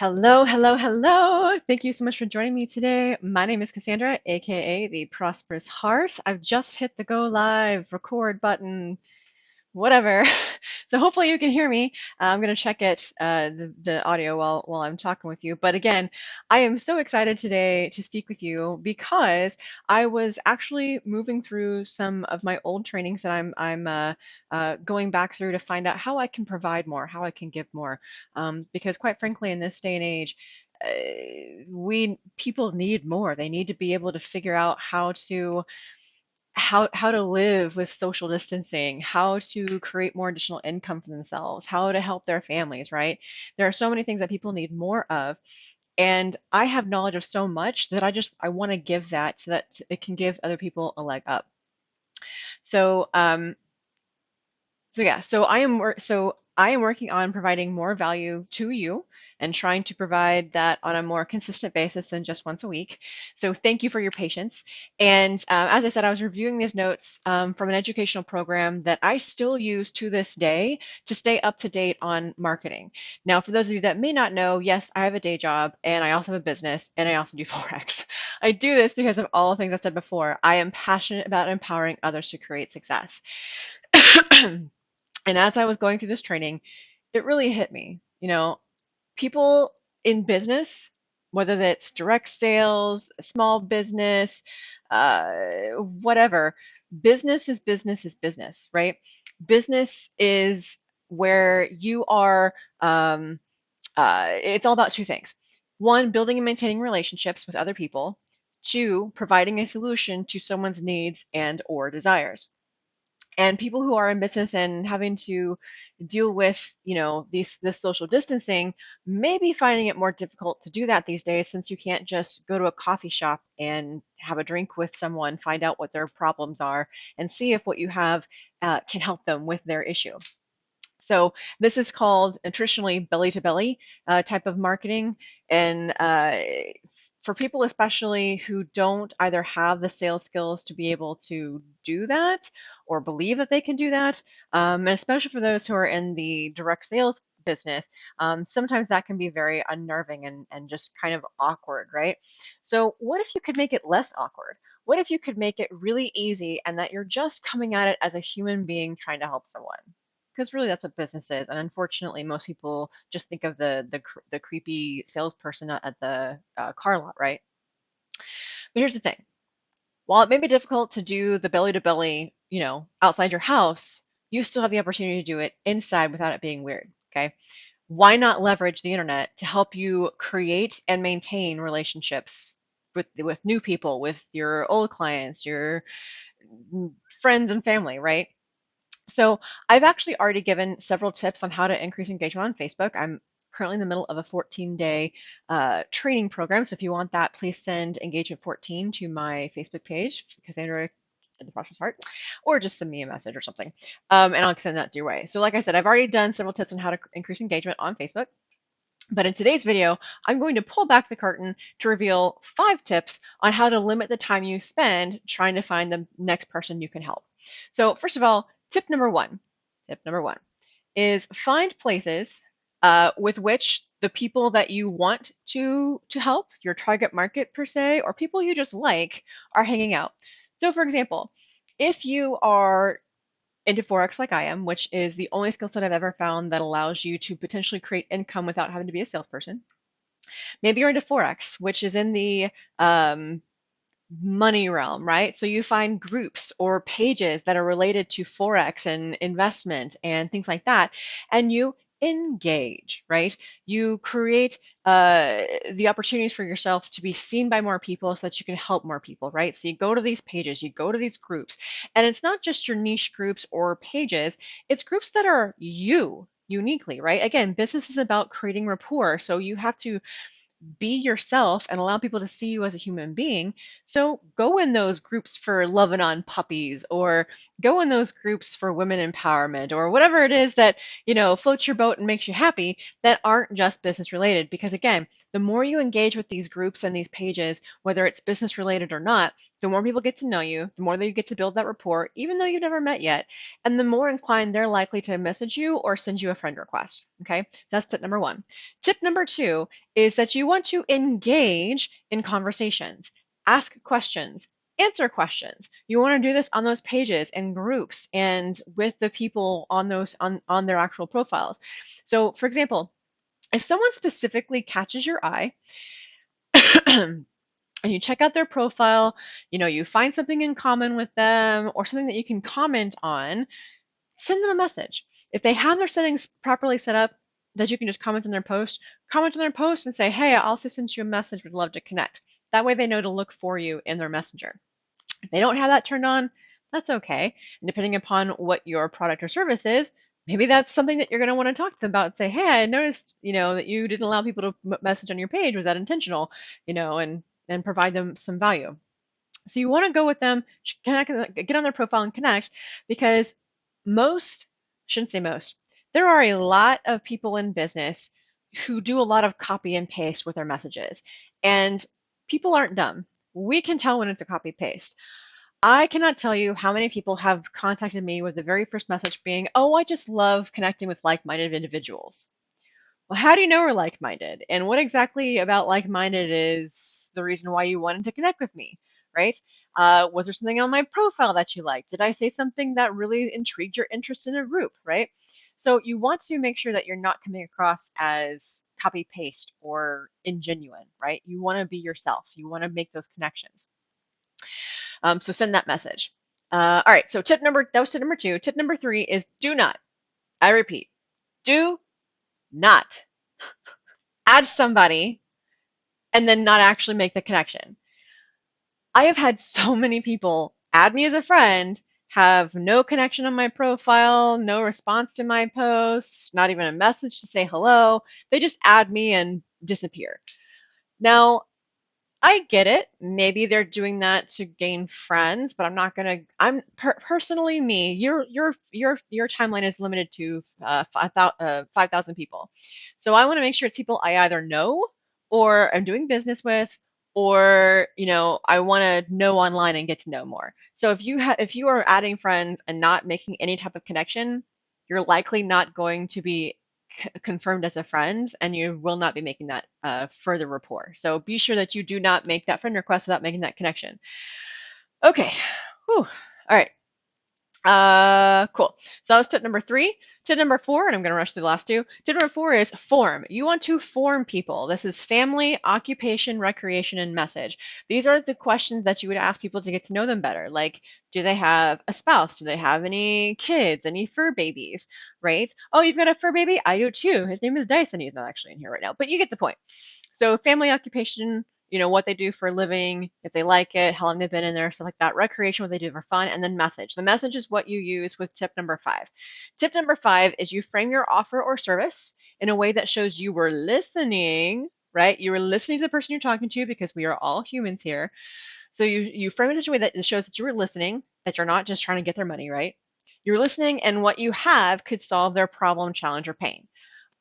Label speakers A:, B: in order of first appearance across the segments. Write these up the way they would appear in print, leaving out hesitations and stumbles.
A: Hello, hello, hello. Thank you so much for joining me today. My name is Cassandra, aka the Prosperous Heart. I've just hit the go live record button, whatever. So hopefully you can hear me. I'm going to check the audio while I'm talking with you. But again, I am so excited today to speak with you because I was actually moving through some of my old trainings that I'm going back through to find out how I can provide more, how I can give more. Because quite frankly, in this day and age, we people need more. They need to be able to figure out how to live with social distancing, how to create more additional income for themselves, how to help their families, right? There are so many things that people need more of. And I have knowledge of so much that I want to give that so that it can give other people a leg up. So so I am working on providing more value to you and trying to provide that on a more consistent basis than just once a week. So thank you for your patience. And as I said, I was reviewing these notes from an educational program that I still use to this day to stay up to date on marketing. Now, for those of you that may not know, yes, I have a day job and I also have a business and I also do Forex. I do this because of all the things I said before. I am passionate about empowering others to create success. And as I was going through this training, it really hit me. People in business, whether that's direct sales, a small business, uh, whatever, business is business, right? Business is where you are, it's all about two things. One, building and maintaining relationships with other people. Two, providing a solution to someone's needs and or desires. And people who are in business and having to deal with this social distancing may be finding it more difficult to do that these days, since you can't just go to a coffee shop and have a drink with someone, find out what their problems are, and see if what you have can help them with their issue. So this is called traditionally belly to belly type of marketing. And for people especially who don't either have the sales skills to be able to do that or believe that they can do that, and especially for those who are in the direct sales business, sometimes that can be very unnerving and just kind of awkward, right? So what if you could make it less awkward? What if you could make it really easy and that you're just coming at it as a human being trying to help someone? Because really that's what business is. And unfortunately, most people just think of the creepy salesperson at the car lot, right? But here's the thing. While it may be difficult to do the belly to belly, outside your house, you still have the opportunity to do it inside without it being weird. Okay. Why not leverage the internet to help you create and maintain relationships with new people, with your old clients, your friends and family, right? So I've actually already given several tips on how to increase engagement on Facebook. I'm currently in the middle of a 14-day training program. So if you want that, please send engagement 14 to my Facebook page, Cassandra the Prosperous Heart, or just send me a message or something, and I'll send that your way. So like I said, I've already done several tips on how to increase engagement on Facebook. But in today's video, I'm going to pull back the curtain to reveal 5 tips on how to limit the time you spend trying to find the next person you can help. So first of all, tip number one is find places with which the people that you want to help, your target market per se, or people you just like, are hanging out. So for example, if you are into Forex like I am, which is the only skill set I've ever found that allows you to potentially create income without having to be a salesperson. Maybe you're into Forex, which is in the um, money realm, right? So you find groups or pages that are related to Forex and investment and things like that, and you engage, right? You create the opportunities for yourself to be seen by more people so that you can help more people, right? So you go to these pages, you go to these groups, and it's not just your niche groups or pages, it's groups that are you uniquely, right? Again, business is about creating rapport. So you have to be yourself and allow people to see you as a human being. So go in those groups for loving on puppies, or go in those groups for women empowerment, or whatever it is that, floats your boat and makes you happy, that aren't just business related. Because again, the more you engage with these groups and these pages, whether it's business related or not, the more people get to know you, the more they get to build that rapport, even though you've never met yet, and the more inclined they're likely to message you or send you a friend request. Okay, that's tip number one. Tip number two is that you want to engage in conversations, ask questions, answer questions. You want to do this on those pages and groups and with the people on those on their actual profiles. So for example, if someone specifically catches your eye and you check out their profile, you find something in common with them or something that you can comment on, send them a message. If they have their settings properly set up, that you can just comment on their post and say, hey, I also sent you a message, would love to connect. That way they know to look for you in their messenger. If they don't have that turned on, that's okay. And depending upon what your product or service is, maybe that's something that you're going to want to talk to them about and say, hey, I noticed, that you didn't allow people to message on your page. Was that intentional? And provide them some value. So you want to go with them, connect, get on their profile and connect, because most, shouldn't say most, there are a lot of people in business who do a lot of copy and paste with their messages. And people aren't dumb. We can tell when it's a copy paste. I cannot tell you how many people have contacted me with the very first message being, oh, I just love connecting with like-minded individuals. Well, how do you know we're like-minded? And what exactly about like-minded is the reason why you wanted to connect with me, right? Was there something on my profile that you liked? Did I say something that really intrigued your interest in a group, right? So you want to make sure that you're not coming across as copy paste or ingenuine, right? You want to be yourself. You want to make those connections. So send that message. All right. So that was tip number two. Tip number three is do not. I repeat, do not add somebody and then not actually make the connection. I have had so many people add me as a friend, have no connection on my profile, no response to my posts, not even a message to say hello. They just add me and disappear. Now, I get it. Maybe they're doing that to gain friends, but I'm not gonna. Personally me. Your timeline is limited to 5,000 people, so I want to make sure it's people I either know or I'm doing business with, or I want to know online and get to know more. So if you are adding friends and not making any type of connection, you're likely not going to be confirmed as a friend, and you will not be making that further rapport. So be sure that you do not make that friend request without making that connection. Okay. Whew. All right. Cool. So that was tip number three. Tip number four, and I'm going to rush through the last two. Tip number four is form. You want to form people. This is family, occupation, recreation, and message. These are the questions that you would ask people to get to know them better. Like, do they have a spouse? Do they have any kids? Any fur babies? Right? Oh, you've got a fur baby? I do too. His name is Dyson. He's not actually in here right now, but you get the point. So family, occupation, what they do for a living, if they like it, how long they've been in there, stuff like that. Recreation, what they do for fun, and then message. The message is what you use with tip number five. Tip number five is you frame your offer or service in a way that shows you were listening, right? You were listening to the person you're talking to, because we are all humans here. So you frame it in a way that shows that you were listening, that you're not just trying to get their money, right? You're listening, and what you have could solve their problem, challenge, or pain.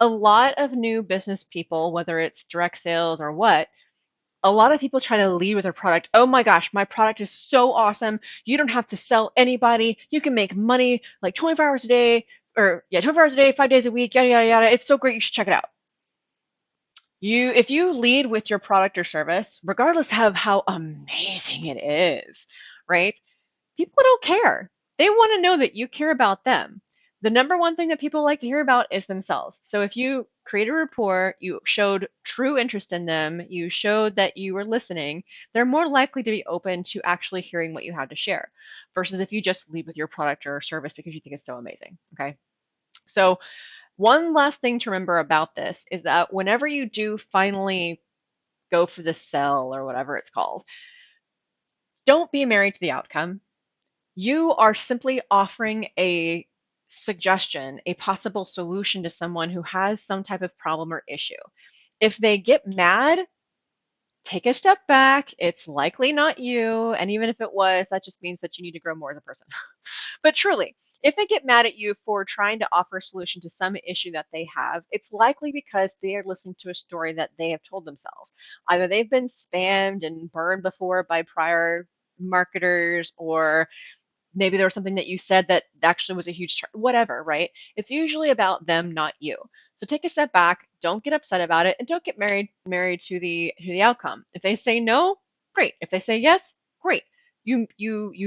A: A lot of new business people, whether it's direct sales or what, a lot of people try to lead with their product. Oh my gosh, my product is so awesome. You don't have to sell anybody. You can make money like 24 hours a day, or yeah, 24 hours a day, 5 days a week, yada, yada, yada. It's so great. You should check it out. If you lead with your product or service, regardless of how amazing it is, right? People don't care. They want to know that you care about them. The number one thing that people like to hear about is themselves. So if you create a rapport, you showed true interest in them, you showed that you were listening, they're more likely to be open to actually hearing what you have to share, versus if you just lead with your product or service because you think it's so amazing. Okay. So one last thing to remember about this is that whenever you do finally go for the sell or whatever it's called, don't be married to the outcome. You are simply offering a suggestion, a possible solution to someone who has some type of problem or issue. If they get mad, take a step back. It's likely not you. And even if it was, that just means that you need to grow more as a person. But truly, if they get mad at you for trying to offer a solution to some issue that they have, it's likely because they are listening to a story that they have told themselves. Either they've been spammed and burned before by prior marketers, or maybe there was something that you said that actually was a huge whatever, right? It's usually about them, not you. So take a step back, don't get upset about it, and don't get married to the outcome. If they say no, great. If they say yes, great. You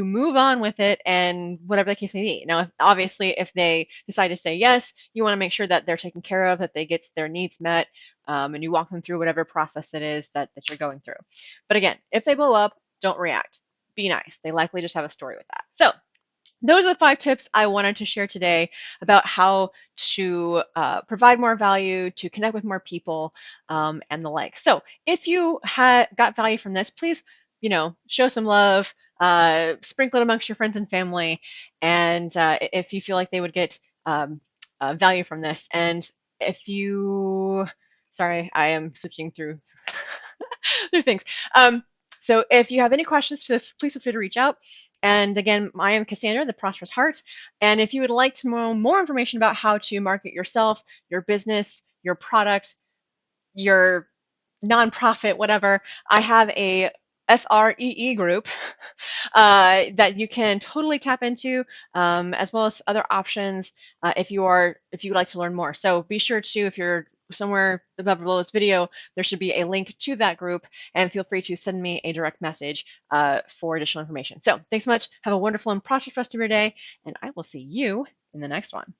A: move on with it, and whatever the case may be. Now, obviously, if they decide to say yes, you want to make sure that they're taken care of, that they get their needs met, and you walk them through whatever process it is that you're going through. But again, if they blow up, don't react. Be nice. They likely just have a story with that. So those are the 5 tips I wanted to share today about how to provide more value, to connect with more people, and the like. So if you got value from this, please, show some love, sprinkle it amongst your friends and family, and if you feel like they would get value from this. And if you, sorry, I am switching through through things. So if you have any questions, please feel free to reach out. And again, I am Cassandra, the Prosperous Heart. And if you would like to know more information about how to market yourself, your business, your product, your nonprofit, whatever, I have a FREE group that you can totally tap into, as well as other options if you would like to learn more. So be sure to, if you're somewhere above or below this video, there should be a link to that group, and feel free to send me a direct message for additional information. So thanks so much. Have a wonderful and prosperous rest of your day, and I will see you in the next one.